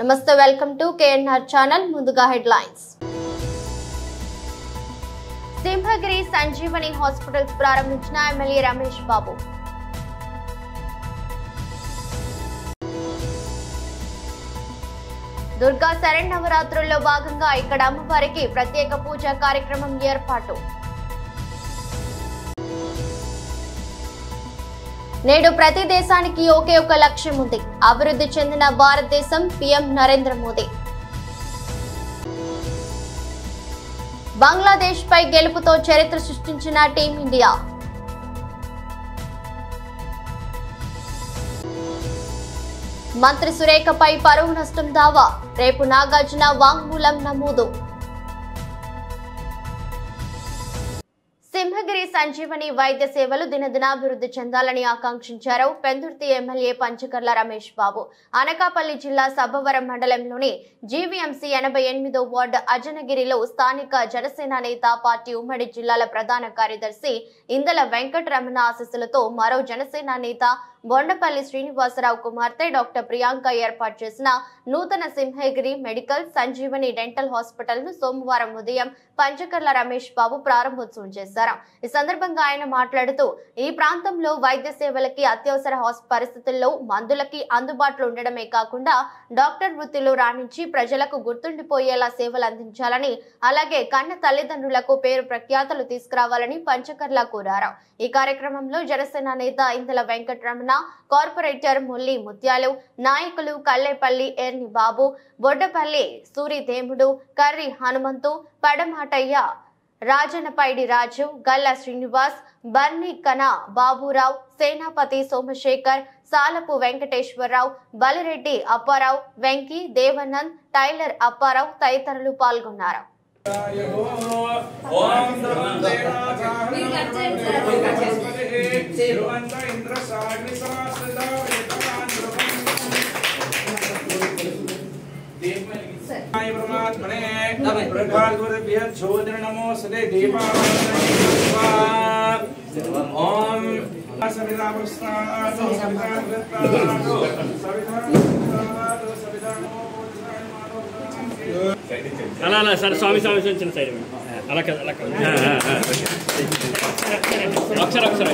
నమస్తే welcome to KNR channel ముందుగా headlines Simhagiri Sanjeevani hospitals ప్రారంభించిన ఎమ్మెల్యే రమేష్ బాబు దుర్గా శరన్నవరాత్రుల్లో భాగంగా ఇక్కడ అమ్మవారికి ప్రత్యేక పూజా కార్యక్రమం ఏర్పాటు నేడు ప్రతి దేశానికి ఒకే ఒక లక్ష్యం ఉంది అభివృద్ధి చెందిన భారతదేశం పీఎం నరేంద్ర మోదీ బంగ్లాదేశ్ పై గెలుపుతో చరిత్ర సృష్టించిన టీమిండియా మంత్రి సురేఖపై పరువు నష్టం దావా రేపు నాగార్జున వాంగ్మూలం నమోదు సింహగిరి సంజీవని వైద్య సేవలు దినదినాభివృద్ధి చెందాలని ఆకాంక్షించారు పెందుర్తి ఎమ్మెల్యే పంచకర్ల రమేష్ బాబు అనకాపల్లి జిల్లా సబ్బవరం మండలంలోని జీవీఎంసీ 88వ వార్డు అజనగిరిలో స్థానిక జనసేన నేత పార్టీ ఉమ్మడి జిల్లాల ప్రధాన కార్యదర్శి ఇందల వెంకటరమణ ఆశీస్సులతో మరో జనసేన నేత బొండపల్లి శ్రీనివాసరావు కుమార్తె డాక్టర్ ప్రియాంక ఏర్పాటు చేసిన నూతన Simhagiri medical Sanjeevani dental hospital ను సోమవారం ఉదయం పంచకర్ల రమేష్ బాబు ప్రారంభోత్సవం చేశారు. ఈ సందర్భంగా ఆయన మాట్లాడుతూ ఈ ప్రాంతంలో వైద్య సేవలకి అత్యవసర పరిస్థితుల్లో మందులకి అందుబాటులో ఉండడమే కాకుండా డాక్టర్ వృత్తిలో రాణించి ప్రజలకు గుర్తుండిపోయేలా సేవలు అందించాలని అలాగే కన్న తల్లిదండ్రులకు పేరు ప్రఖ్యాతలు తీసుకురావాలని పంచకర్ల కోరారు. ఈ కార్యక్రమంలో జనసేన నేత ఇందల వెంకటరమణ కార్పొరేటర్ ముల్లి ముత్యాలు నాయకులు కల్లేపల్లి ఎర్ని బాబు బొడ్డపల్లి సూరిదేముడు కర్రి హనుమంతు పడమాటయ్య రాజనపైడి రాజు గల్ల శ్రీనివాస్ బర్ని కన బాబురావు సేనాపతి సోమశేఖర్ సాలపు వెంకటేశ్వరరావు బలిరెడ్డి అప్పారావు వెంకీ దేవనంద్ టైలర్ అప్పారావు తదితరులు పాల్గొన్నారు. అలా అలా సార్ స్వామి స్వామి చిన్న సైడ్ అలా కదా అలా అక్షర అక్షర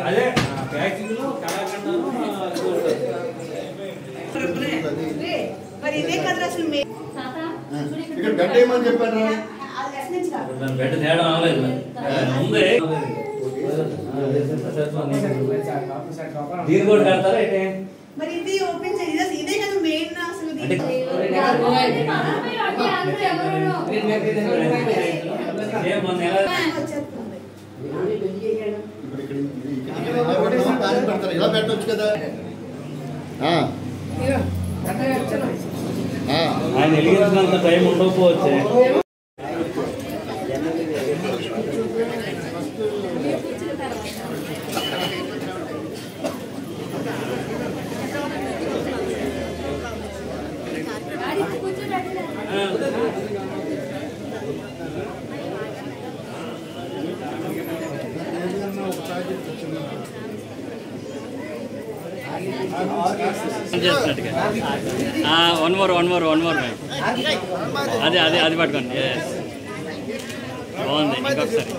అదే ప్యాకింగ్లో మరి ఇదే కదా అసలు ఇక్కడ బెడ్ ఏమని చెప్పారు బెడ్ తేడా అవ్వలేదు ఉంది దీని కూడా కడతారా అయితే మరి ఇది ఓపెన్ చేసి ఇదే కదా మెయిన్ అసలు ఇలా పెట్టవచ్చు కదా ఆయన వెలిగించినంత టైం ఉండకపోవచ్చు. వన్ మోర్ అదే అదే అది పట్టుకోండి బాగుంది. ఇంకొకసారి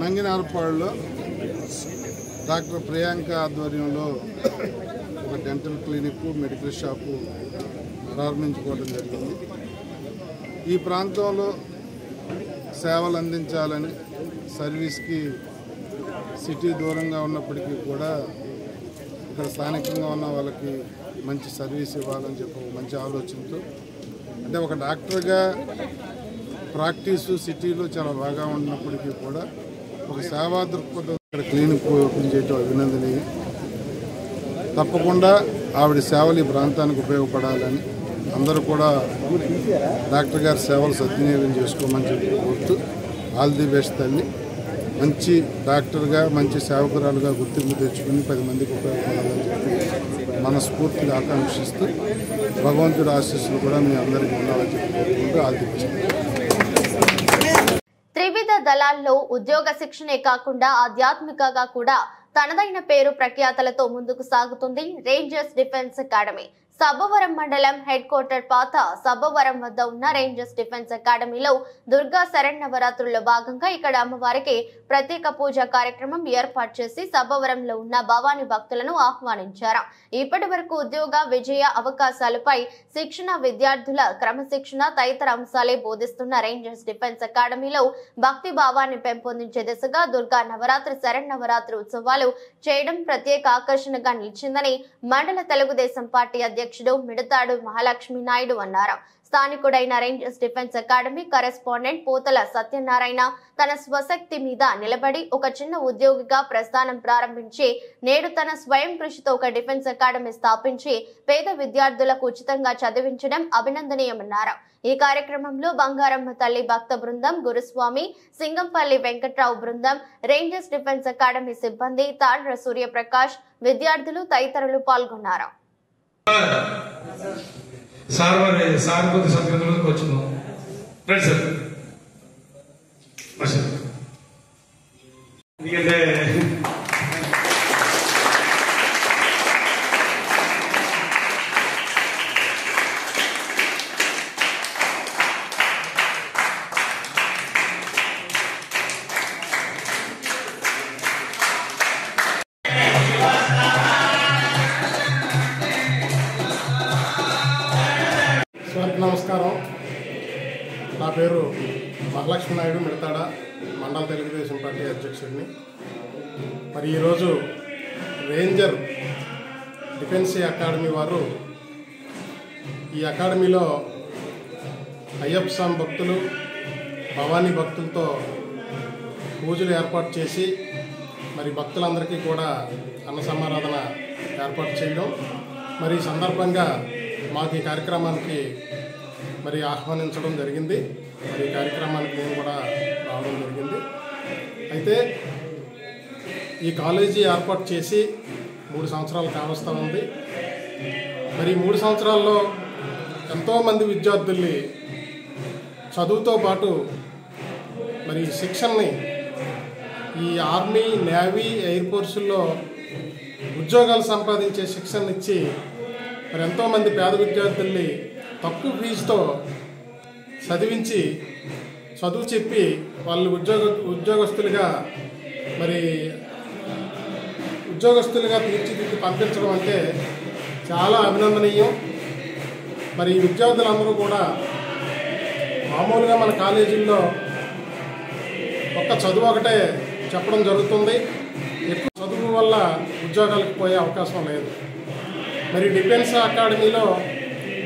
నంగినారపాడులో డాక్టర్ ప్రియాంక ఆధ్వర్యంలో ఒక డెంటల్ క్లినిక్ మెడికల్ షాపు ప్రారంభించుకోవడం జరిగింది. ఈ ప్రాంతంలో సేవలు అందించాలని సర్వీస్కి సిటీ దూరంగా ఉన్నప్పటికీ కూడా ఇక్కడ స్థానికంగా ఉన్న వాళ్ళకి మంచి సర్వీస్ ఇవ్వాలని చెప్పి ఒక మంచి ఆలోచనతో అంటే ఒక డాక్టర్గా ప్రాక్టీసు సిటీలో చాలా బాగా ఉన్నప్పటికీ కూడా ఒక సేవా దృక్పథం ఇక్కడ క్లినిక్ ఓపెన్ చేయడం అభినందనీయం. తప్పకుండా ఆవిడ సేవలు ఈ ప్రాంతానికి ఉపయోగపడాలని అందరూ కూడా డాక్టర్ గారి సేవలు సద్వినియోగం చేసుకోమని చెప్పి కోరుతూ ఆల్ ది బెస్ట్ తల్లి. మంచి డాక్టర్గా మంచి సేవకురాలుగా గుర్తింపు తెచ్చుకుని 10 మందికి ఉపయోగపడాలని చెప్పి మనస్ఫూర్తిగా ఆకాంక్షిస్తూ భగవంతుడి ఆశీస్సులు కూడా మీ అందరికీ ఉండాలని చెప్పుకుంటూ ఆర్థిక త్రివిధ దళాల్లో ఉద్యోగ శిక్షణే కాకుండా ఆధ్యాత్మికగా కూడా తనదైన పేరు ప్రఖ్యాతలతో ముందుకు సాగుతుంది రేంజర్స్ డిఫెన్స్ అకాడమీ. సబ్బవరం మండలం హెడ్ క్వార్టర్ పాత సబ్బవరం వద్ద ఉన్న రేంజర్స్ డిఫెన్స్ అకాడమీలో దుర్గా శరన్నవరాత్రుల్లో భాగంగా ఇక్కడ అమ్మవారికి ప్రత్యేక పూజ కార్యక్రమం ఏర్పాటు చేసి సబ్బవరంలో ఉన్న భవానీ భక్తులను ఆహ్వానించారు. ఇప్పటి వరకు ఉద్యోగ విజయ అవకాశాలపై శిక్షణ, విద్యార్థుల క్రమశిక్షణ తదితర అంశాలే బోధిస్తున్న రేంజర్స్ డిఫెన్స్ అకాడమీలో భక్తి భావాన్ని పెంపొందించే దిశగా దుర్గా నవరాత్రి శరన్నవరాత్రి ఉత్సవాలు చేయడం ప్రత్యేక ఆకర్షణగా నిలిచిందని మండల తెలుగుదేశం పార్టీ అధ్యక్షుడు మిడతాడు మహాలక్ష్మి నాయుడు అన్నారు. స్థానికుడైన రేంజర్స్ డిఫెన్స్ అకాడమీ కరెస్పాండెంట్ పోతల సత్యనారాయణ తన స్వశక్తి మీద నిలబడి ఒక చిన్న ఉద్యోగిగా ప్రస్థానం ప్రారంభించి నేడు తన స్వయం కృషితో ఒక డిఫెన్స్ అకాడమీ స్థాపించి పేద విద్యార్థులకు ఉచితంగా చదివించడం అభినందనీయమన్నారు. ఈ కార్యక్రమంలో బంగారమ్మ తల్లి భక్త బృందం, గురుస్వామి, సింగంపల్లి వెంకట్రావు బృందం, రేంజర్స్ డిఫెన్స్ అకాడమీ సిబ్బంది, తాండ్ర సూర్యప్రకాష్, విద్యార్థులు తదితరులు పాల్గొన్నారు. సార్ కొద్ది సభ్యులకు వచ్చిందాం ఎందుకంటే నమస్కారం. నా పేరు మహాలక్ష్మి నాయుడు, మిడతాడ మండల తెలుగుదేశం పార్టీ అధ్యక్షుడిని. మరి ఈరోజు రేంజర్ డిఫెన్స్ అకాడమీ వారు ఈ అకాడమీలో అయ్యప్ప స్వామి భక్తులు, భవానీ భక్తులతో పూజలు ఏర్పాటు చేసి మరి భక్తులందరికీ కూడా అన్న సమారాధన ఏర్పాటు చేయడం, మరి ఈ సందర్భంగా మాకు ఈ కార్యక్రమానికి మరి ఆహ్వానించడం జరిగింది. మరి ఈ కార్యక్రమానికి నేను కూడా రావడం జరిగింది. అయితే ఈ కాలేజీ ఏర్పాటు చేసి 3 సంవత్సరాలు కావస్తూ ఉంది. మరి 3 సంవత్సరాల్లో ఎంతోమంది విద్యార్థుల్ని చదువుతో పాటు మరి శిక్షణని ఈ ఆర్మీ, నేవీ, ఎయిర్ ఫోర్సుల్లో ఉద్యోగాలు సంపాదించే శిక్షణ ఇచ్చి మరి ఎంతోమంది పేద విద్యార్థుల్ని తక్కువ ఫీజుతో చదివించి చదువు చెప్పి వాళ్ళు ఉద్యోగస్తులుగా తీర్చిదిద్ది పంపించడం అంటే చాలా అభినందనీయం. మరి విద్యార్థులందరూ కూడా మామూలుగా మన కాలేజీల్లో ఒక్క చదువు ఒకటే చెప్పడం జరుగుతుంది. ఎక్కువ చదువు వల్ల ఉద్యోగాలకు పోయే అవకాశం లేదు. మరి డిఫెన్స్ అకాడమీలో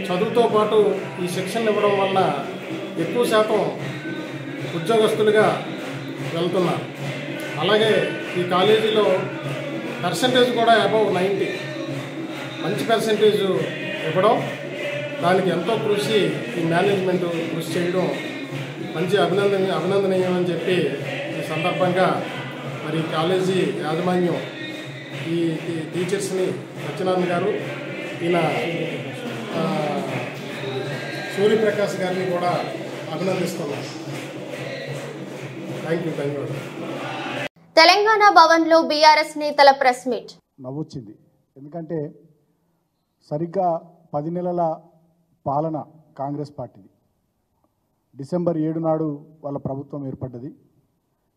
చదువుతో పాటు ఈ శిక్షణ ఇవ్వడం వల్ల ఎక్కువ శాతం ఉద్యోగస్తులుగా వెళ్తున్నారు. అలాగే ఈ కాలేజీలో పర్సంటేజ్ కూడా అబౌవ్ 90 మంచి పర్సంటేజ్ ఇవ్వడం, దానికి ఎంతో కృషి ఈ మేనేజ్మెంట్ కృషి చేయడం మంచి అభినందనీయమని చెప్పి ఈ సందర్భంగా మరి కాలేజీ యాజమాన్యం ఈ టీచర్స్ని సత్యనారాయణ గారు, ఈయన సూర్యప్రకాష్ గారిని కూడా అభినందిస్తున్నాను. ధన్యవాదాలు. తెలంగాణ భవన్ లో బీఆర్ఎస్ నేతల ప్రెస్ మీట్. నవ్వొచ్చింది. ఎందుకంటే సరిగ్గా 10 నెలల పాలన కాంగ్రెస్ పార్టీది. డిసెంబర్ 7 నాడు వాళ్ళ ప్రభుత్వం ఏర్పడ్డది.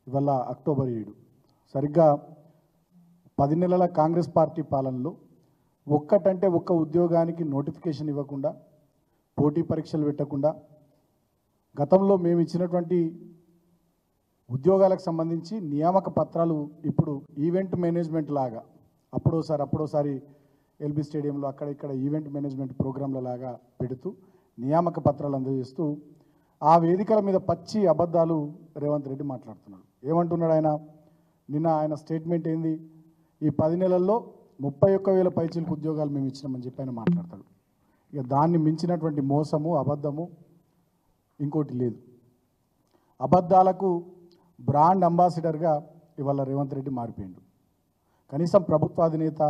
ఇవాళ అక్టోబర్ 7. సరిగ్గా 10 నెలల కాంగ్రెస్ పార్టీ పాలనలో ఒక్క ఉద్యోగానికి నోటిఫికేషన్ ఇవ్వకుండా, పోటీ పరీక్షలు పెట్టకుండా, గతంలో మేము ఇచ్చినటువంటి ఉద్యోగాలకు సంబంధించి నియామక పత్రాలు ఇప్పుడు ఈవెంట్ మేనేజ్మెంట్ లాగా అప్పుడోసారి ఎల్బీ స్టేడియంలో అక్కడ ఇక్కడ ఈవెంట్ మేనేజ్మెంట్ ప్రోగ్రాంల లాగా పెడుతూ నియామక పత్రాలు అందజేస్తూ ఆ వేదికల మీద పచ్చి అబద్ధాలు రేవంత్ రెడ్డి మాట్లాడుతున్నాడు. ఏమంటున్నాడు ఆయన? నిన్న ఆయన స్టేట్మెంట్ ఏంది? ఈ 10 నెలల్లో 31,000 పైచీలకు ఉద్యోగాలు మేము ఇచ్చినామని చెప్పి ఆయన మాట్లాడతాడు. ఇక దాన్ని మించినటువంటి మోసము, అబద్ధము ఇంకోటి లేదు. అబద్ధాలకు బ్రాండ్ అంబాసిడర్గా ఇవాళ రేవంత్ రెడ్డి మారిపోయిండు. కనీసం ప్రభుత్వాధినేత,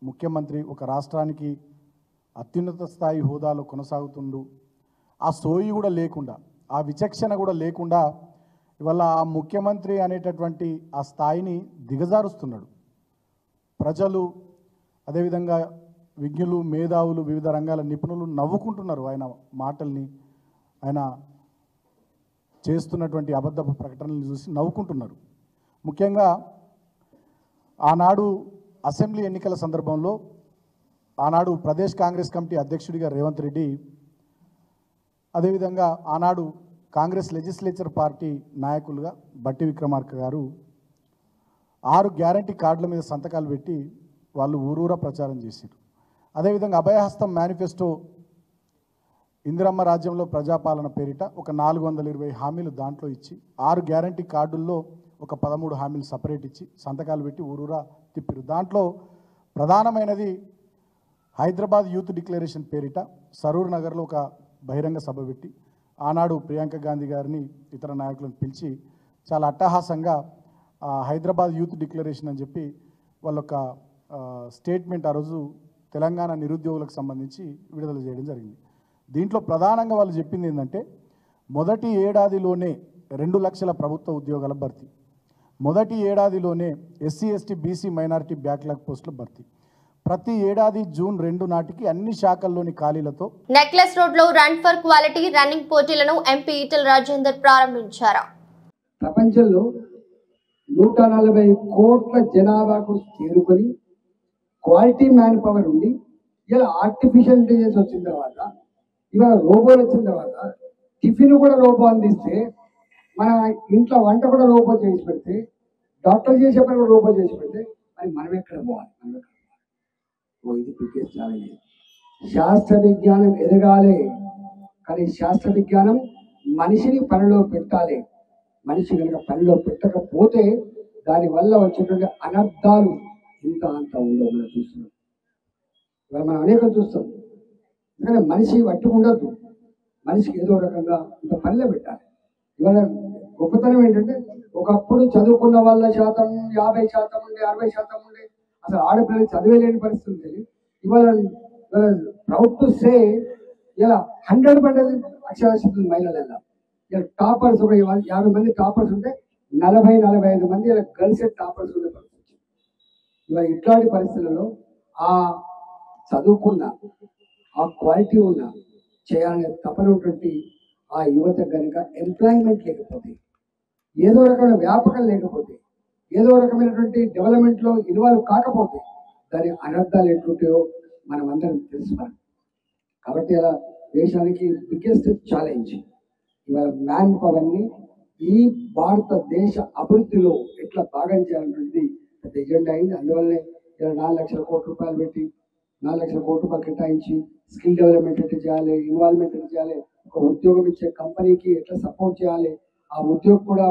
ముఖ్యమంత్రి ఒక రాష్ట్రానికి అత్యున్నత స్థాయి హోదాలో కొనసాగుతుండు, ఆ సోయి కూడా లేకుండా, ఆ విచక్షణ కూడా లేకుండా ఇవాళ ఆ ముఖ్యమంత్రి అనేటటువంటి ఆ స్థాయిని దిగజారుస్తున్నాడు. ప్రజలు అదేవిధంగా విజ్ఞులు, మేధావులు, వివిధ రంగాల నిపుణులు నవ్వుకుంటున్నారు ఆయన మాటల్ని, ఆయన చేస్తున్నటువంటి అబద్ధపు ప్రకటనలు చూసి నవ్వుకుంటున్నారు. ముఖ్యంగా ఆనాడు అసెంబ్లీ ఎన్నికల సందర్భంలో ఆనాడు ప్రదేశ్ కాంగ్రెస్ కమిటీ అధ్యక్షుడిగా రేవంత్ రెడ్డి, అదేవిధంగా ఆనాడు కాంగ్రెస్ లెజిస్లేచర్ పార్టీ నాయకులుగా బట్టి విక్రమార్క గారు 6 గ్యారంటీ కార్డుల మీద సంతకాలు పెట్టి వాళ్ళు ఊరూరా ప్రచారం చేశారు. అదేవిధంగా అభయహస్తం మేనిఫెస్టో ఇందిరమ్మ రాజ్యంలో ప్రజాపాలన పేరిట ఒక 420 హామీలు దాంట్లో ఇచ్చి 6 గ్యారంటీ కార్డుల్లో ఒక 13 హామీలు సపరేట్ ఇచ్చి సంతకాలు పెట్టి ఊరూరా తిప్పారు. దాంట్లో ప్రధానమైనది హైదరాబాద్ యూత్ డిక్లరేషన్ పేరిట సరూర్ నగర్లో ఒక బహిరంగ సభ పెట్టి ఆనాడు ప్రియాంక గాంధీ గారిని ఇతర నాయకులను పిలిచి చాలా అట్టహాసంగా హైదరాబాద్ యూత్ డిక్లరేషన్ అని చెప్పి వాళ్ళొక స్టేట్మెంట్ ఆ రోజు తెలంగాణ నిరుద్యోగులకు సంబంధించి విడుదల చేయడం జరిగింది. దీంట్లో ప్రధానంగా వాళ్ళు చెప్పింది ఏంటంటే మొదటి ఏడాదిలోనే 2 లక్షల ప్రభుత్వ ఉద్యోగాల భర్తీ, మొదటి ఏడాదిలోనే SC ST BC minority backlog పోస్టుల భర్తీ, ప్రతి ఏడాది జూన్ 2 నాటికి అన్ని శాఖల్లోని ఖాళీలతో. నెక్లెస్ రోడ్ లో రన్ ఫర్ క్వాలిటీ రన్నింగ్ పోటీలను ఎంపీ ఈటెల రాజేందర్ ప్రారంభించారు. ప్రపంచంలో 140 కోట్ల జనాభాకు చేరుకొని క్వాలిటీ మ్యాన్ పవర్ ఉండి ఇలా ఆర్టిఫిషియల్ ఇంటెలిజెన్స్ వచ్చిన తర్వాత, ఇవాళ రోబోలు వచ్చిన తర్వాత టిఫిన్ కూడా రోబో అందిస్తే, మన ఇంట్లో వంట కూడా రోబో చేసి పెడితే, డాక్టర్ చేసే పని కూడా రోబో చేసి పెడితే మరి మనం ఎక్కడ పోవాలి? ఇది బిగ్గెస్ట్ ఛాలెంజ్. శాస్త్ర విజ్ఞానం ఎదగాలి, కానీ శాస్త్ర విజ్ఞానం మనిషిని పనిలో పెట్టాలి. మనిషి కనుక పనిలో పెట్టకపోతే దానివల్ల వచ్చేటువంటి అనర్థాలు ఇంత అంత ఉండవు. మనం చూస్తున్నాం, ఇవాళ మనం అనేకం చూస్తాం. ఎందుకంటే మనిషి పట్టుకుండద్దు, మనిషికి ఏదో రకంగా ఇంత పనిలో పెట్టాలి. ఇవాళ గొప్పతనం ఏంటంటే ఒకప్పుడు చదువుకున్న వాళ్ళ శాతం 50% ఉండే, 60% ఉండే, అసలు ఆడపిల్లలు చదివేలేని పరిస్థితి ఉంటుంది. ఇవాళ ప్రౌడ్ టు సే ఇలా 100% అక్షరాస్యత మహిళల ఇలా టాపర్స్ ఒక 50 మంది టాపర్స్ ఉంటే 40-45 మంది ఇలా గర్ల్స్ టాపర్స్ ఉండే పరిస్థితి. ఇవాళ ఇట్లాంటి పరిస్థితులలో ఆ చదువుకున్న, ఆ క్వాలిటీ ఉన్న, చేయాలనే తపనటువంటి ఆ యువత కనుక ఎంప్లాయ్మెంట్ లేకపోతే, ఏదో రకమైన వ్యాపకం లేకపోతే, ఏదో రకమైనటువంటి డెవలప్మెంట్లో ఇన్వాల్వ్ కాకపోతే దాని అనర్థాలు ఎట్లుంటాయో మనం అందరం తెలుసుకోవాలి. కాబట్టి అలా దేశానికి బిగ్గెస్ట్ ఛాలెంజ్ ఇవాళ మ్యాన్ పవర్ని ఈ భారతదేశ అభివృద్ధిలో ఎట్లా భాగం చేయాలనేది పెద్ద ఎజెండా అయింది. అందువల్లనే ఇలా 4 లక్షల కోట్ల రూపాయలు పెట్టి 4 లక్షల కోట్ల రూపాయలు కేటాయించి స్కిల్ డెవలప్మెంట్ ఎట్లా చేయాలి, ఇన్వాల్వ్మెంట్ ఎట్లా చేయాలి, ఒక ఉద్యోగం ఇచ్చే కంపెనీకి ఎట్లా సపోర్ట్ చేయాలి, ఆ ఉద్యోగం కూడా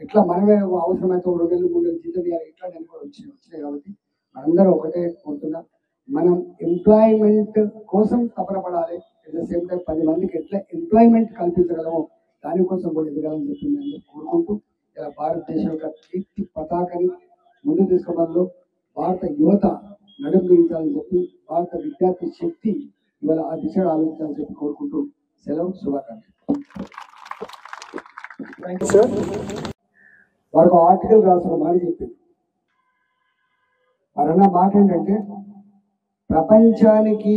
ఎట్లా మనమే అవసరమైతే 2 నెలలు 3 నెలలు జీతం ఇవ్వాలి, ఇట్లా నేను కూడా వచ్చినాయి. కాబట్టి మనందరం ఒకటే కోరుతున్నా, మనం ఎంప్లాయ్మెంట్ కోసం తపన పడాలి. అట్ ద సేమ్ టైం 10 మందికి ఎట్లా ఎంప్లాయ్మెంట్ కల్పించగలమో దానికోసం కూడా ఎదగాలని చెప్పి నేను కోరుకుంటూ ఇలా భారతదేశం యొక్క కీర్తి పతాకని ముందు తీసుకోవడంలో భారత యువత నడుము బిగించాలని చెప్పి, భారత విద్యార్థి శక్తి ఇవాళ ఆ దిశగా ఆలోచించాలని చెప్పి కోరుకుంటూ సెలవు, శుభాకాంక్షలు. వారికి ఆర్టికల్ రాసిన మాట చెప్పింది. వారన్న మాట ఏంటంటే, ప్రపంచానికి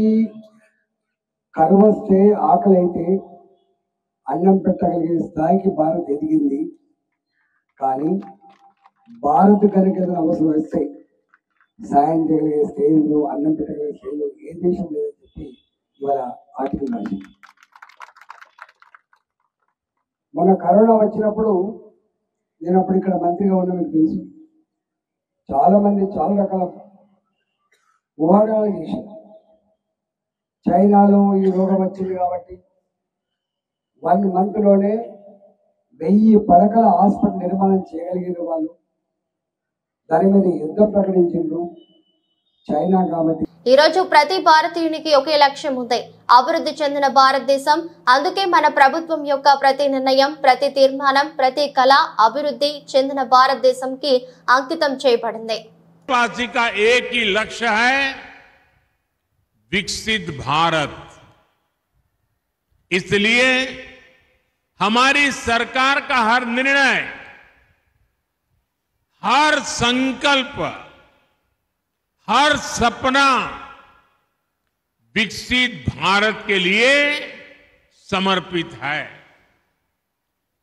కరువు వస్తే, ఆకలి అయితే అన్నం పెట్టగలిగే స్థాయికి భారత్ ఎదిగింది. కానీ భారత్ కనుక ఏదైనా అవసరం వస్తే సాయం చేయగలిగే స్టేజ్లో, అన్నం పెట్టగలిగే స్టేజ్లో ఏ దేశం లేదని చెప్పి ఇవాళ ఆర్టికల్ రాసింది. మొన్న కరోనా వచ్చినప్పుడు నేను అప్పుడు ఇక్కడ మంత్రిగా ఉన్నా, మీకు తెలుసు, చాలా మంది చాలా రకాల ఊహాగానాలు చేశారు. చైనాలో ఈ రోగం వచ్చింది కాబట్టి 1 మంత్లోనే 1000 పడకల హాస్పిటల్ నిర్మాణం చేయగలిగిన వాళ్ళు. దాని మీద యుద్ధం ప్రకటించారు చైనా కాబట్టి. ఈ రోజు ప్రతి భారతీయునికి ఒకే లక్ష్యం ఉంది, అభివృద్ధి చెందిన భారతదేశం. అందుకే మన ప్రభుత్వం యొక్క ప్రతి నిర్ణయం, ప్రతి తీర్మానం, ప్రతి కళ అభివృద్ధి చెందిన భారతదేశంకి అంకితం చేయబడింది. वासी का एक ही लक्ष्य है, विकसित भारत। इसलिए हमारी सरकार का हर निर्णय, हर संकल्प, हर सपना विकसित भारत के लिए समर्पित है।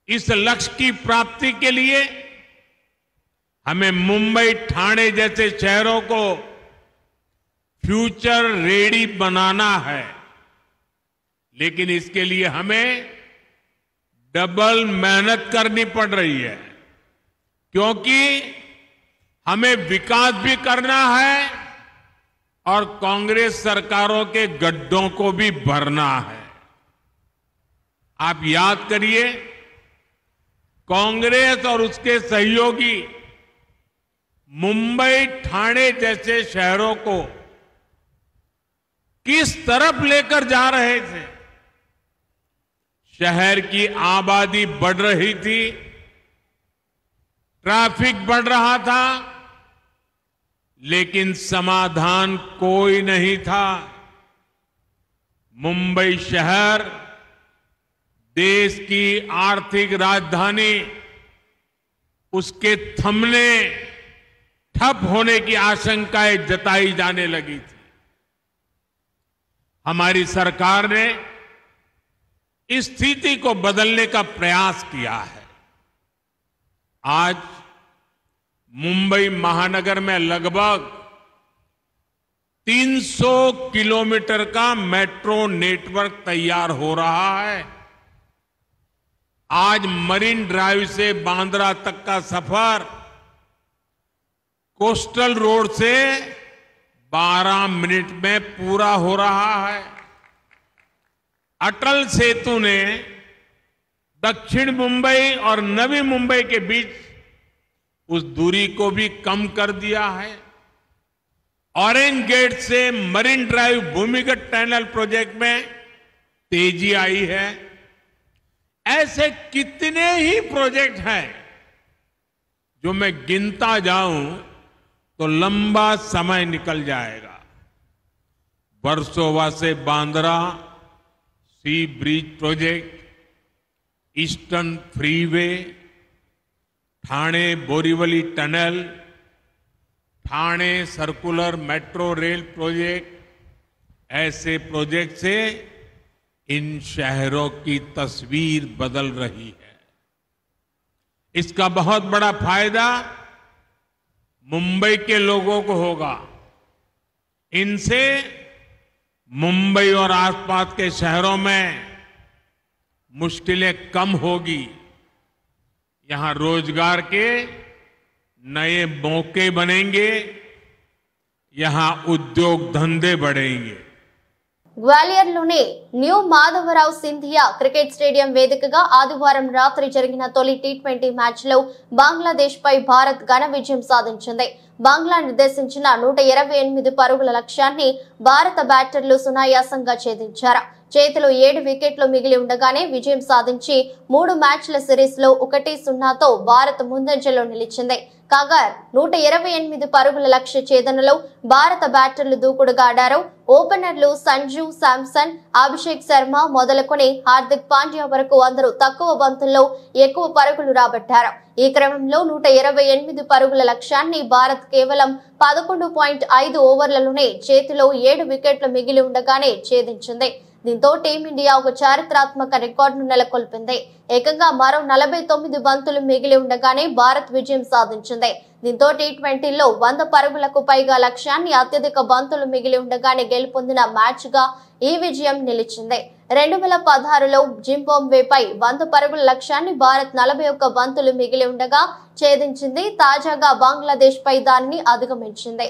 इस लक्ष्य की प्राप्ति के लिए हमें मुंबई, ठाणे जैसे शहरों को फ्यूचर रेडी बनाना है, लेकिन इसके लिए हमें डबल मेहनत करनी पड़ रही है, क्योंकि हमें विकास भी करना है और कांग्रेस सरकारों के गड्ढों को भी भरना है। आप याद करिए, कांग्रेस और उसके सहयोगी मुंबई, ठाणे जैसे शहरों को किस तरफ लेकर जा रहे थे। शहर की आबादी बढ़ रही थी, ट्रैफिक बढ़ रहा था, लेकिन समाधान कोई नहीं था। मुंबई शहर देश की आर्थिक राजधानी, उसके थमने, ठप होने की आशंकाएं जताई जाने लगी थी। हमारी सरकार ने इस स्थिति को बदलने का प्रयास किया है। आज मुंबई महानगर में लगभग 300 किलोमीटर का मेट्रो नेटवर्क तैयार हो रहा है। आज मरीन ड्राइव से बांद्रा तक का सफर कोस्टल रोड से 12 मिनट में पूरा हो रहा है। अटल सेतु ने दक्षिण मुंबई और नवी मुंबई के बीच उस दूरी को भी कम कर दिया है। ऑरेंज गेट से मरीन ड्राइव भूमिगत टनल प्रोजेक्ट में तेजी आई है। ऐसे कितने ही प्रोजेक्ट हैं जो मैं गिनता जाऊं तो लंबा समय निकल जाएगा। वर्सोवा से Bandra sea bridge project, eastern freeway, Thane Borivali tunnel, Thane circular metro rail project, ऐसे प्रोजेक्ट से इन शहरों की तस्वीर बदल रही है। इसका बहुत बड़ा फायदा मुंबई के लोगों को होगा। इनसे मुंबई और आसपास के शहरों में मुश्किलें कम होगी। यहां रोजगार के नए मौके बनेंगे, यहां उद्योग धंधे बढ़ेंगे। గ్వాలియర్లోని new Madhavrao Scindia cricket stadium వేదికగా ఆదివారం రాత్రి జరిగిన తొలి టీ20 మ్యాచ్లో బంగ్లాదేశ్ పై భారత్ ఘన విజయం సాధించింది. బంగ్లా నిర్దేశించిన 128 పరుగుల లక్ష్యాన్ని భారత బ్యాటర్లు సునాయాసంగా ఛేదించారు. చేతిలో 7 వికెట్లు మిగిలి ఉండగానే విజయం సాధించి 3 మ్యాచ్ల సిరీస్ లో 1-0తో భారత్ ముందంజలో నిలిచింది. కాగా 128 పరుగుల లక్ష్య ఛేదనలో భారత బ్యాటర్లు దూకుడుగా ఆడారు. ఓపెనర్లు సంజు శాంసన్, అభిషేక్ శర్మ మొదలుకొని హార్దిక్ పాండ్యా వరకు అందరూ తక్కువ బంతుల్లో ఎక్కువ పరుగులు రాబట్టారు. ఈ క్రమంలో 128 పరుగుల లక్ష్యాన్ని భారత్ కేవలం 11.5 ఓవర్లలోనే చేతిలో 7 వికెట్లు మిగిలి ఉండగానే ఛేదించింది. దీంతో టీమిండియా ఒక చారిత్రాత్మక రికార్డును నెలకొల్పింది. ఏకంగా మరో 49 బంతులు మిగిలి ఉండగానే భారత్ విజయం సాధించింది. దీంతో టీ20లో 100 పరుగులకు పైగా లక్ష్యాన్ని అత్యధిక బంతులు మిగిలి ఉండగానే గెలుపొందిన మ్యాచ్ గా ఈ విజయం నిలిచింది. 2016లో జింబాబ్వేపై 100 పరుగుల లక్ష్యాన్ని భారత్ 41 బంతులు మిగిలి ఉండగా ఛేదించింది. తాజాగా బంగ్లాదేశ్ పై దానిని అధిగమించింది.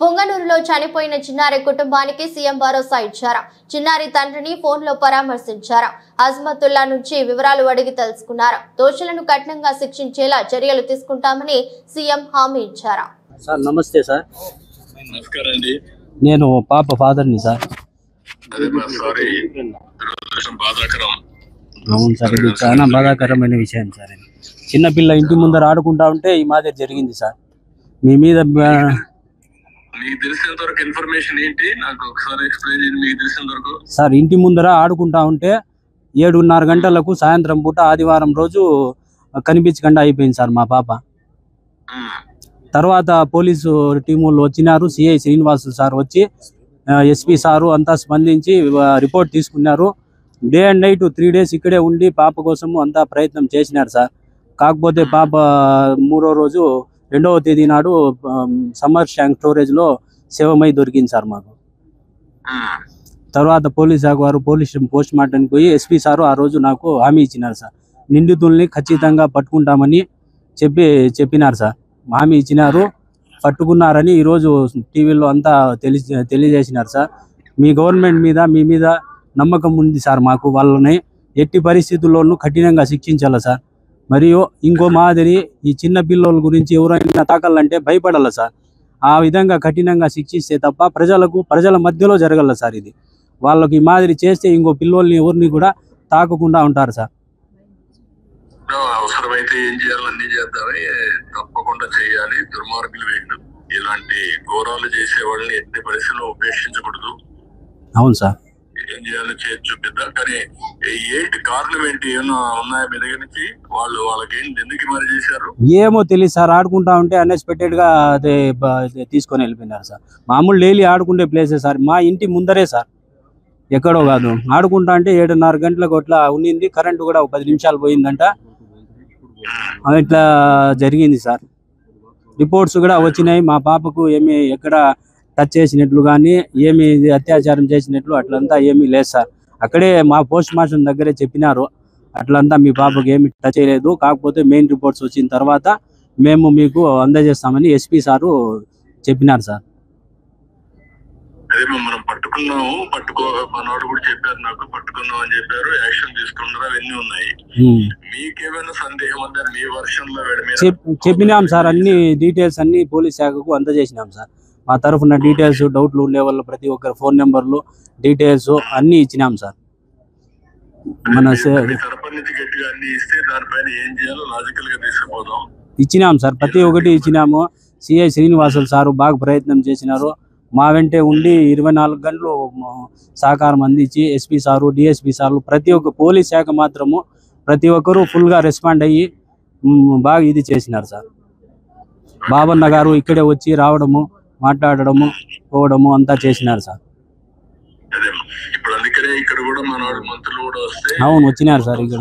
పొంగనూరులో చనిపోయిన చిన్నారి కుటుంబానికి సీఎం భరోసా ఇచ్చారు. చిన్నారి తండ్రిని ఫోన్లో పరామర్శించారు. అజ్మతుల్లా నుంచి వివరాలు అడిగి తెలుసుకున్నారు. దోషులను కఠినంగా శిక్షించేలా చర్యలు తీసుకుంటామని సీఎం హామీ ఇచ్చారు. సార్ నమస్తే సార్. నేను పాప ఫాదర్ని సార్. అవును సార్, ఇది చాలా బాధాకరమైన విషయం సార్. చిన్నపిల్ల ఇంటి ముందర ఆడుకుంటా ఉంటే ఈ మాదిరి జరిగింది సార్. మీ మీద మీకు తెలిసినంత వరకు ఇన్ఫర్మేషన్ ఏంటి నాకు ఒకసారి ఎక్స్ప్లెయిన్ చేయండి. మీకు తెలిసినంత వరకు సార్ ఇంటి ముందర ఆడుకుంటా ఉంటే 7:30 గంటలకు సాయంత్రం పూట ఆదివారం రోజు కనిపించకుండా అయిపోయింది సార్ మా పాప. తర్వాత పోలీసు టీములు వచ్చినారు. సిఐ శ్రీనివాసులు సార్ వచ్చి ఎస్పీ సారు అంతా స్పందించి రిపోర్ట్ తీసుకున్నారు. డే అండ్ నైట్ 3 days ఇక్కడే ఉండి పాప కోసము అంతా ప్రయత్నం చేసినారు సార్. కాకపోతే పాప 3వ రోజు 2వ తేదీ నాడు సమ్మర్ ట్యాంక్ స్టోరేజ్లో శవమై దొరికింది సార్ మాకు. తర్వాత పోలీస్ శాఖ వారు పోలీస్ పోస్ట్ మార్టంకి పోయి ఎస్పీ సారు ఆ రోజు నాకు హామీ ఇచ్చినారు సార్. నిందితుల్ని ఖచ్చితంగా పట్టుకుంటామని చెప్పినారు సార్. హామీ ఇచ్చినారు, పట్టుకున్నారని ఈరోజు టీవీలో అంతా తెలియజేసినారు సార్. మీ గవర్నమెంట్ మీద మీ మీద నమ్మకం ఉంది సార్ మాకు. వాళ్ళని ఎట్టి పరిస్థితుల్లోనూ కఠినంగా శిక్షించాలి సార్. మరియు ఇంకో మాదిరి ఈ చిన్న పిల్లల గురించి ఎవరైనా తాకాలంటే భయపడాలి సార్. ఆ విధంగా కఠినంగా శిక్షిస్తే తప్ప ప్రజల మధ్యలో జరగల సార్. ఇది వాళ్ళకి ఈ మాదిరి చేస్తే ఇంకో పిల్లల్ని ఎవరిని కూడా తాకకుండా ఉంటారు సార్. అవసరమైతే ఏం చేయాలో అన్ని చేద్దామని తప్పకుండా చేయాలి. దుర్మార్గులు వీళ్ళు. ఇలాంటి ఘోరాలు చేసే వాళ్ళని ఎట్టి పరిస్థితుల్లో ఉపేక్షించకూడదు. అవును సార్. ఏం చేయాలో చేసి చూపిద్దాం. కానీ ఏంటి కారణం ఏంటి ఏమైనా ఉన్నాయా మీ దగ్గర నుంచి? వాళ్ళకి ఏంటి ఎందుకు మరి చేశారు ఏమో తెలియదు సార్. ఆడుకుంటా ఉంటే అన్ఎక్స్పెక్టెడ్ గా అదే తీసుకొని వెళ్ళిపోయినారు సార్. మామూలు డైలీ ఆడుకునే ప్లేసే సార్. మా ఇంటి ముందరే సార్, ఎక్కడో కాదు. ఆడుకుంటా అంటే 7:30 గంటలకు అట్లా ఉన్నింది. కరెంటు కూడా 10 నిమిషాలు పోయిందంట. ఇట్లా జరిగింది సార్. రిపోర్ట్స్ కూడా వచ్చినాయి. మా పాపకు ఏమి ఎక్కడ టచ్ చేసినట్లు కానీ ఏమి అత్యాచారం చేసినట్లు అట్లంతా ఏమీ లేదు సార్. అక్కడే మా పోస్ట్ మార్టం దగ్గరే చెప్పినారు, అట్లంతా మీ పాపకు ఏమి టచ్ చేయలేదు. కాకపోతే మెయిన్ రిపోర్ట్స్ వచ్చిన తర్వాత మేము మీకు అందజేస్తామని ఎస్పీ సారు చెప్పినారు సార్. అదే మనం పట్టుకున్నాము, మనవాడు కూడా చెప్పారు నాకు, పట్టుకున్నాం అని చెప్పారు, యాక్షన్ తీసుకున్నారు, అవన్నీ ఉన్నాయి. మీకేమైనా సందేహం ఉందా మీ వర్షన్ లో? చెప్పినాం సార్. అన్ని డీటెయిల్స్ అన్ని పోలీస్ శాఖకు అందజేసినాం సార్. మా తరఫున డీటెయిల్స్, డౌట్లు ఉండే వాళ్ళు ప్రతి ఒక్కరు ఫోన్ నెంబర్లు, డీటెయిల్స్ అన్ని ఇచ్చినాం సార్. మన తరపు నుంచి గట్టిగా అన్ని ఇస్తే దానిపైన ఏం చేయాలో లాజికల్ గా తీసుకుపోదాం. ఇచ్చినాం సార్, ప్రతి ఒక్కటి ఇచ్చినాము. సిఐ శ్రీనివాసులు సారు బాగా ప్రయత్నం చేసినారు. మా వెంటే ఉండి 24 గంటలు సహకారం అందించి ఎస్పీ సారు, డిఎస్పీ సార్లు, ప్రతి ఒక్క పోలీస్ శాఖ మాత్రము ప్రతి ఒక్కరూ ఫుల్గా రెస్పాండ్ అయ్యి బాగా ఇది చేసినారు సార్. బాబన్న గారు ఇక్కడే వచ్చి రావడము, మాట్లాడడము, పోవడము అంతా చేసినారు సార్. అవును, వచ్చినారు సార్ ఇక్కడ.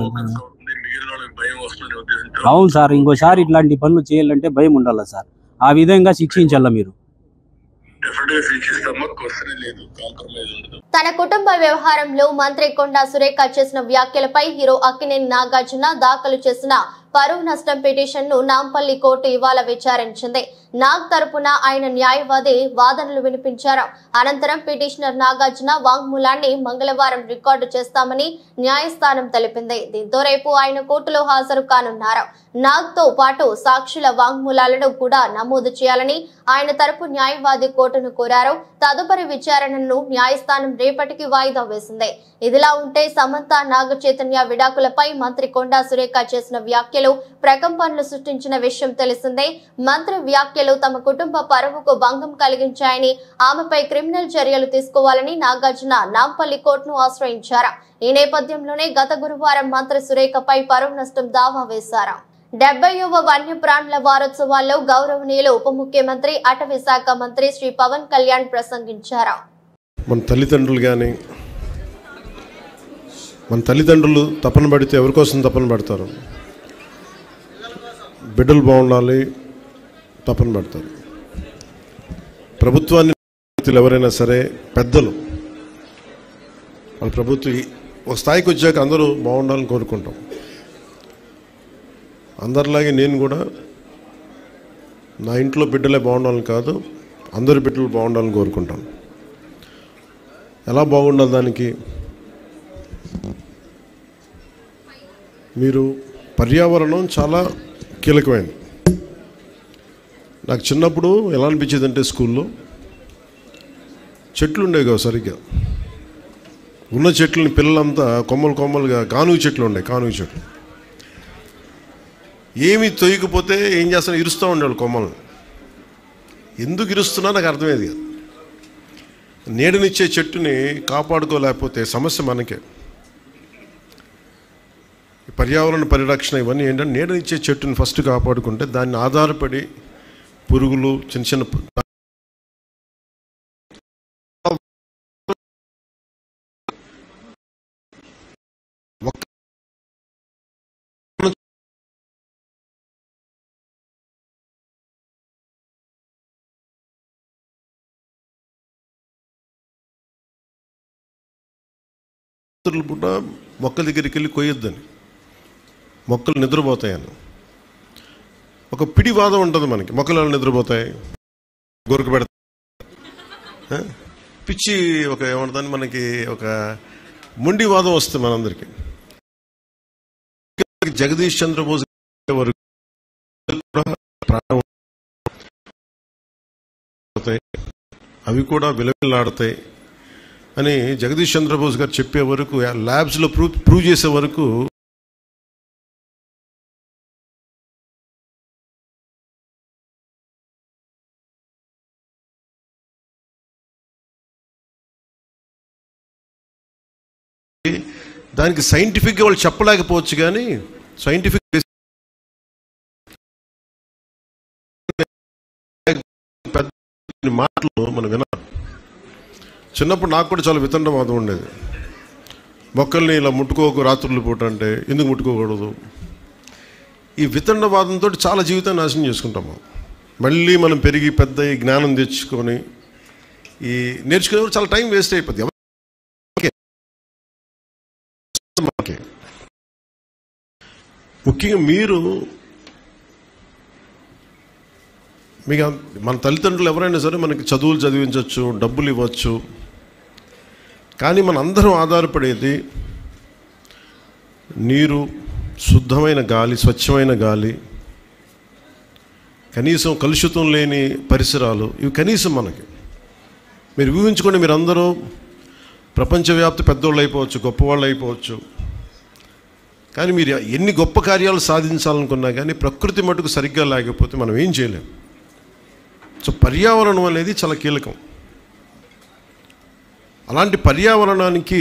అవును సార్, ఇంకోసారి ఇట్లాంటి పనులు చేయాలంటే భయం ఉండాలి సార్. ఆ విధంగా శిక్షించాల మీరు. తన కుటుంబ వ్యవహారంలో మంత్రి కొండా సురేఖ చేసిన వ్యాఖ్యలపై హీరో అక్కినేని నాగార్జున దాఖలు చేసిన పరువు నష్టం పిటిషన్ ను నాంపల్లి కోర్టు ఇవాళ విచారించింది. నాగ్ తరపున ఆయన న్యాయవాది వాదనలు వినిపించారు. అనంతరం పిటిషనర్ నాగార్జున వాంగ్మూలాన్ని మంగళవారం రికార్డు చేస్తామని న్యాయస్థానం తెలిపింది. దీంతో రేపు ఆయన కోర్టులో హాజరు కానున్నారు. నాగ్ తో పాటు సాక్షుల వాంగ్మూలాలను కూడా నమోదు చేయాలని ఆయన తరపు న్యాయవాది కోర్టును కోరారు. తదుపరి విచారణను న్యాయస్థానం రేపటికి వాయిదా వేసింది. ఇదిలా ఉంటే సమంత, నాగ చైతన్య విడాకులపై మంత్రి కొండా సురేఖ చేసిన వ్యాఖ్యలు ప్రకంపనలు సృష్టించిన విషయం తెలిసిందే. మంత్రి వ్యాఖ్యలు తమ కుటుంబ పరువుకు భంగం కలిగించాయని, ఆమెపై క్రిమినల్ చర్యలు తీసుకోవాలని నాగార్జున నాంపల్లి కోర్టును ఆశ్రయించారు. ఈ నేపథ్యంలోనే గత గురువారం మంత్రి సురేఖపై పరువు నష్టం దావా వేశారు. 70వ వన్యప్రాణుల వారోత్సవాల్లో గౌరవనీయులు ఉప ముఖ్యమంత్రి, అటవీ శాఖ మంత్రి శ్రీ పవన్ కళ్యాణ్ ప్రసంగించారు. మన తల్లిదండ్రులు తపన పడితే ఎవరి కోసం తపన పడతారు? బిడ్డలు బాగుండాలి తపన పడతారు. ప్రభుత్వాన్ని ఎవరైనా సరే పెద్దలు వాళ్ళ ప్రభుత్వం ఒక స్థాయికి వచ్చాక అందరూ బాగుండాలని కోరుకుంటాం. అందరిలాగే నేను కూడా నా ఇంట్లో బిడ్డలే బాగుండాలని కాదు, అందరి బిడ్డలు బాగుండాలని కోరుకుంటాను. ఎలా బాగుండాలి దానికి? మీరు పర్యావరణం చాలా కీలకమైనది. నాకు చిన్నప్పుడు ఎలా అనిపించేది అంటే స్కూల్లో చెట్లు ఉండేవి కావు సరిగ్గా. ఉన్న చెట్లని పిల్లలంతా కొమ్మలుగా కానుగ చెట్లు ఉండే, కానుగ చెట్లు ఏమి తొయ్యకపోతే ఏం చేస్తాను, ఇరుస్తూ ఉండేవాళ్ళు కొమ్మలు. ఎందుకు ఇరుస్తున్నా నాకు అర్థమయ్యేది కాదు. నీడనిచ్చే చెట్టుని కాపాడుకోలేకపోతే సమస్య మనకే. పర్యావరణ పరిరక్షణ ఇవన్నీ ఏంటంటే నీడనిచ్చే చెట్టుని ఫస్ట్ కాపాడుకుంటే దాన్ని ఆధారపడి పురుగులు చిన్న చిన్న పూట మొక్కల దగ్గరికి వెళ్ళి కొయ్యొద్దని, మొక్కలు నిద్రపోతాయని. ఒక పిడివాదం ఉంటుంది మనకి, మొక్కలు నిద్రపోతాయి, గొరక పెడతాయి, పిచ్చి ఒక ఏమంటుందని మనకి ఒక మొండివాదం వస్తుంది మనందరికీ. జగదీష్ చంద్రబోస్ వరకు అవి కూడా విలవిల్లాడతాయి అని జగదీష్ చంద్రబోస్ గారు చెప్పే వరకు, ల్యాబ్స్లో ప్రూవ్ చేసే వరకు దానికి సైంటిఫిక్గా వాళ్ళు చెప్పలేకపోవచ్చు, కానీ సైంటిఫిక్ మాటలు మనం వినాలి. చిన్నప్పుడు నాకు కూడా చాలా వితండవాదం ఉండేది. మొక్కల్ని ఇలా ముట్టుకోకు రాత్రులు పూట అంటే ఎందుకు ముట్టుకోకూడదు? ఈ వితండవాదంతో చాలా జీవితాన్ని నాశనం చేసుకుంటాము. మళ్ళీ మనం పెరిగి పెద్ద జ్ఞానం తెచ్చుకొని ఈ నేర్చుకునే చాలా టైం వేస్ట్ అయిపోద్ది. ముఖ్యంగా మీకు మన తల్లిదండ్రులు ఎవరైనా సరే మనకి చదువులు చదివించవచ్చు, డబ్బులు ఇవ్వచ్చు, కానీ మన అందరం ఆధారపడేది నీరు, శుద్ధమైన గాలి, స్వచ్ఛమైన గాలి, కనీసం కలుషితం లేని పరిసరాలు, ఇవి కనీసం మనకి. మీరు ఊహించుకోండి, మీరు అందరూ ప్రపంచవ్యాప్త పెద్దోళ్ళు అయిపోవచ్చు, గొప్పవాళ్ళు అయిపోవచ్చు, కానీ మీరు ఎన్ని గొప్ప కార్యాలు సాధించాలనుకున్నా కానీ ప్రకృతి మటుకు సరిగ్గా లేకపోతే మనం ఏం చేయలేం. సో పర్యావరణం అనేది చాలా కీలకం. అలాంటి పర్యావరణానికి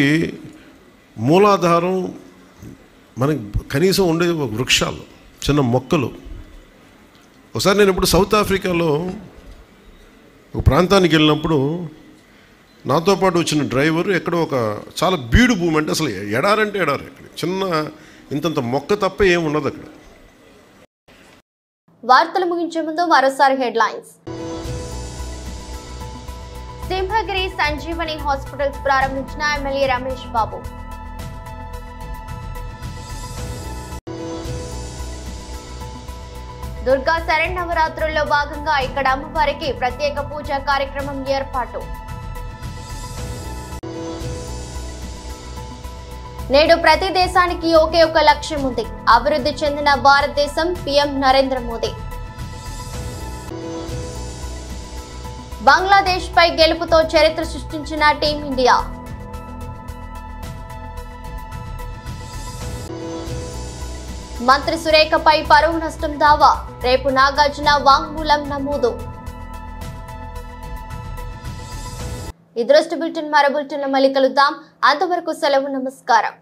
మూలాధారం మనకి కనీసం ఉండే వృక్షాలు, చిన్న మొక్కలు. ఒకసారి నేను ఇప్పుడు సౌత్ ఆఫ్రికాలో ఒక ప్రాంతానికి వెళ్ళినప్పుడు నాతో పాటు వచ్చిన డ్రైవర్ ఎక్కడో ఒక చాలా బీడు భూమి, అంటే అసలు ఎడారంటే ఎడారు, ఇక్కడ చిన్న ఇంతంత మొక్క తప్ప ఏమి ఉండదు అక్కడ. వార్తలు ముగించే ముందు మరోసారి హెడ్లైన్స్. సింహగిరి సంజీవని హాస్పిటల్స్ ప్రారంభించిన ఎమ్మెల్యే రమేష్ బాబు. దుర్గా శరన్నవరాత్రుల్లో భాగంగా ఇక్కడ అమ్మవారికి ప్రత్యేక పూజా కార్యక్రమం ఏర్పాటు. నేడు ప్రతి దేశానికి ఒకే ఒక లక్ష్యం ఉంది, అభివృద్ధి చెందిన భారతదేశం, పీఎం నరేంద్ర మోదీ. బంగ్లాదేశ్ పై గెలుపుతో చరిత్ర సృష్టించిన టీమిండియా. మంత్రి సురేఖపై పరువు నష్టం దావా, రేపు నాగార్జున వాంగ్మూలం నమోదు. ఈ దృష్టి బులెటిన్ మరో బులెటిన్లో మళ్ళీ కలుద్దాం. అంతవరకు సెలవు, నమస్కారం.